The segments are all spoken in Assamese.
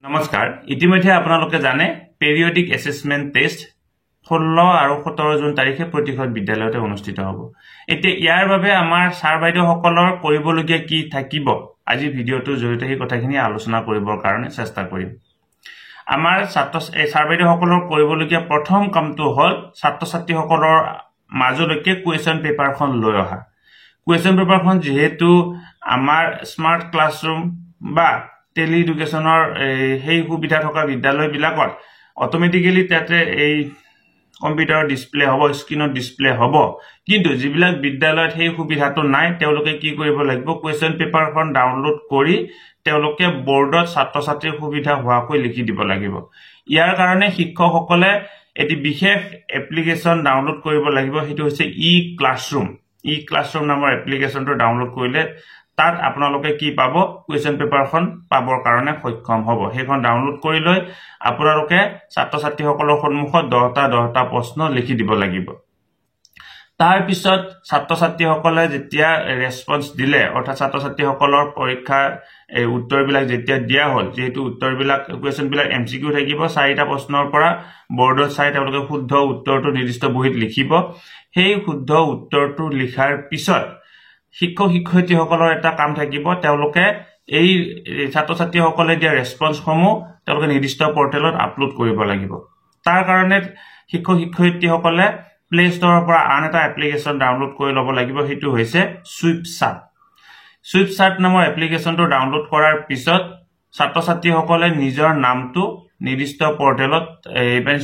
নমস্কাৰ ইতিমধ্যে আপোনালোকে জানে পেৰিয়ডিক এসেসমেন্ট টেষ্ট 16 আৰু 17 জুন তাৰিখে প্ৰতিখন বিদ্যালয়তে অনুষ্ঠিত হ'ব। এতিয়া ইয়াৰ বাবে আমাৰ ছাৰ বাইদেউ সকলৰ কৰিবলগীয়া কি থাকিব আজি ভিডিঅ'টোৰ জৰিয়তে এই কথাখিনি আলোচনা কৰিবৰ কাৰণে চেষ্টা কৰিম। আমাৰ ছাৰ বাইদেউ সকলৰ কৰিবলগীয়া প্ৰথম কামটো হ'ল ছাত্ৰ ছাত্ৰী সকলৰ মাজলৈকে কুৱেশ্যন পেপাৰখন লৈ অহা। কুৱেশ্যন পেপাৰখন যেহেতু আমাৰ স্মাৰ্ট ক্লাছৰুম বা টেলি এডুকেশনৰ সেই সুবিধা থকা বিদ্যালয় বিলাকত অটোমেটিক্যালি তাতে এই কম্পিউটাৰ ডিসপ্লে হ'ব, স্ক্ৰিনত ডিসপ্লে হ'ব, কিন্তু যিবিলাক বিদ্যালয়ত সেই সুবিধাটো নাই তেওঁলোকে কি কৰিব লাগিব কুৱেশ্যন পেপাৰখন ডাউনলোড কৰি তেওঁলোকে বোৰ্ডত ছাত্ৰ ছাত্ৰীৰ সুবিধা হোৱাকৈ লিখি দিব লাগিব। ইয়াৰ কাৰণে শিক্ষকসকলে এটি বিশেষ এপ্লিকেশন ডাউনলোড কৰিব লাগিব, সেইটো হৈছে ই ক্লাছৰুম নামৰ এপ্লিকেশনটো ডাউনলোড কৰিলে তাত আপোনালোকে কি পাব কুৱেশ্যন পেপাৰখন পাবৰ কাৰণে সক্ষম হ'ব। সেইখন ডাউনলোড কৰি লৈ আপোনালোকে ছাত্ৰ ছাত্ৰীসকলৰ সন্মুখত 10টা প্ৰশ্ন লিখি দিব লাগিব। তাৰ পিছত ছাত্ৰ ছাত্ৰীসকলে যেতিয়া ৰেসপন্স দিলে অৰ্থাৎ ছাত্ৰ ছাত্ৰীসকলৰ পৰীক্ষাৰ উত্তৰবিলাক যেতিয়া দিয়া হ'ল, যেহেতু উত্তৰবিলাক কুৱেশ্যনবিলাক এমচিকিউ থাকিব, 4টা প্ৰশ্নৰ পৰা বোৰ্ডত চাই তেওঁলোকে শুদ্ধ উত্তৰটো নিৰ্দিষ্ট বহীত লিখিব। সেই শুদ্ধ উত্তৰটো লিখাৰ পিছত শিক্ষক শিক্ষয়িত্ৰীসকলৰ এটা কাম থাকিব, তেওঁলোকে এই ছাত্ৰ ছাত্ৰীসকলে দিয়া ৰেসপন্সসমূহ তেওঁলোকে নিৰ্দিষ্ট পৰ্টেলত আপলোড কৰিব লাগিব। তাৰ কাৰণে শিক্ষক শিক্ষয়িত্ৰীসকলে প্লে ষ্টৰৰ পৰা আন এটা এপ্লিকেশন ডাউনলোড কৰি ল'ব লাগিব, সেইটো হৈছে সুইপচাৰ্ট নামৰ এপ্লিকেশনটো ডাউনলোড কৰাৰ পিছত ছাত্ৰ ছাত্ৰীসকলে নিজৰ নামটো নিৰ্দিষ্ট পৰ্টেলত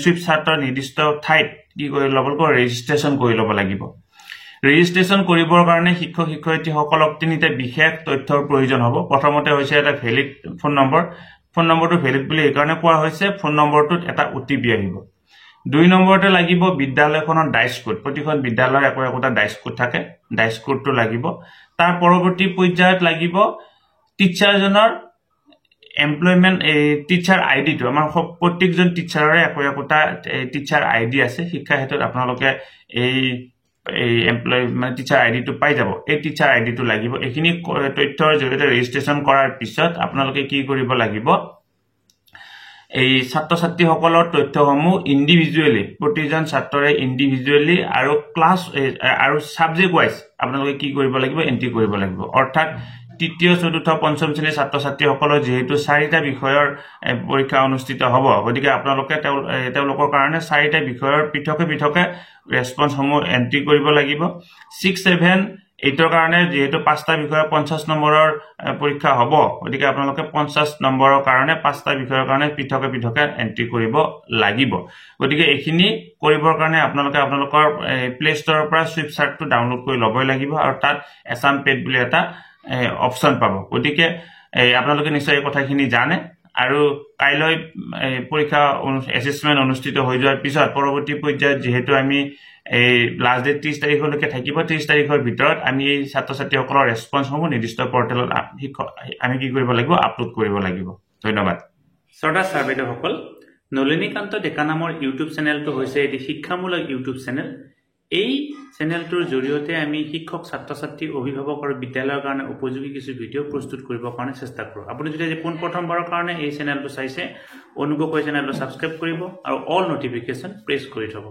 সুইপচাৰ্টৰ নিৰ্দিষ্ট ঠাইত কি কৰি ল'ব লাগিব ৰেজিষ্ট্ৰেচন কৰি ল'ব লাগিব। ৰেজিষ্ট্ৰেচন কৰিবৰ কাৰণে শিক্ষক শিক্ষয়িত্ৰীসকলক তিনিটা বিশেষ তথ্যৰ প্ৰয়োজন হ'ব। প্ৰথমতে হৈছে এটা ভ্যালিড ফোন নম্বৰটো ভ্যালিড বুলি এই কাৰণে কোৱা হৈছে, ফোন নম্বৰটোত এটা OTP আহিব। 2 নম্বৰতে লাগিব বিদ্যালয়খনৰ ডাইচ কোড, প্ৰতিখন বিদ্যালয়ৰ একোটা ডাইচ কোড থাকে, ডাইচ কোডটো লাগিব। তাৰ পৰৱৰ্তী পৰ্যায়ত লাগিব টিচাৰজনৰ এমপ্লয়মেন্ট টিচাৰ আইডিটো। আমাৰ প্ৰত্যেকজন টিচাৰৰে একোটা টিচাৰ আইডি আছে, শিক্ষা ক্ষেত্ৰত আপোনালোকে এই এমপ্লয় মানে টিচাৰ আইডিটো পাই যাব, এই টিচাৰ আইডিটো লাগিব। এইখিনি তথ্যৰ জৰিয়তে ৰেজিষ্ট্ৰেচন কৰাৰ পিছত আপোনালোকে কি কৰিব লাগিব এই ছাত্ৰ ছাত্ৰীসকলৰ তথ্যসমূহ ইন্ডিভিজুৱেলি প্ৰতিজন ছাত্ৰৰে ইন্ডিভিজুৱেলি আৰু ক্লাছ আৰু সাবজেক্ট ওয়াইজ আপোনালোকে কি কৰিব লাগিব এন্ট্ৰি কৰিব লাগিব। অৰ্থাৎ তৃতীয় চতুৰ্থ পঞ্চম শ্ৰেণীৰ ছাত্ৰ ছাত্ৰীসকলৰ যেহেতু 4টা বিষয়ৰ পৰীক্ষা অনুষ্ঠিত হ'ব, গতিকে আপোনালোকে তেওঁলোকৰ কাৰণে 4টা বিষয়ৰ পৃথকে ৰেসপন্সসমূহ এন্ট্ৰি কৰিব লাগিব। 6, 7, 8ৰ কাৰণে যেহেতু 5টা বিষয়ৰ 50 নম্বৰৰ পৰীক্ষা হ'ব, গতিকে আপোনালোকে 50 নম্বৰৰ কাৰণে 5টা বিষয়ৰ কাৰণে পৃথকে এন্ট্ৰি কৰিব লাগিব। গতিকে এইখিনি কৰিবৰ কাৰণে আপোনালোকে আপোনালোকৰ প্লে ষ্টৰৰ পৰা সুইপচাৰ্টটো ডাউনলোড কৰি ল'বই লাগিব আৰু তাত এছাম পেড বুলি এটা অপশন পাব। গতিকে আপোনালোকে নিশ্চয় এই কথাখিনি জানে আৰু কাইলৈ পৰীক্ষা এসেসমেন্ট অনুষ্ঠিত হৈ যোৱাৰ পিছত পৰৱৰ্তী পৰ্যায়ত যেহেতু আমি এই লাষ্ট ডেট 30 তাৰিখলৈকে থাকিব, 30 তাৰিখৰ ভিতৰত আমি এই ছাত্ৰ ছাত্ৰীসকলৰ ৰেসপন্সসমূহ নিৰ্দিষ্ট পৰ্টেলত আমি কি কৰিব লাগিব আপলোড কৰিব লাগিব। ধন্যবাদ। শ্ৰদ্ধা ছাৰ বাইদেউসকল, নলিনীকান্ত ডেকা নামৰ ইউটিউব চেনেলটো হৈছে এটি শিক্ষামূলক ইউটিউব চেনেল। এই চেনেলটোৰ জৰিয়তে আমি শিক্ষক ছাত্ৰ ছাত্ৰী অভিভাৱক আৰু বিদ্যালয়ৰ কাৰণে উপযোগী কিছু ভিডিঅ' প্ৰস্তুত কৰিবৰ কাৰণে চেষ্টা কৰোঁ। আপুনি যদি আজি প্ৰথমবাৰৰ কাৰণে এই চেনেলটো চাইছে অনুগ্ৰহ কৰি চেনেলটো সাবস্ক্ৰাইব কৰিব আৰু অল নটিফিকেশন প্ৰেছ কৰি থব।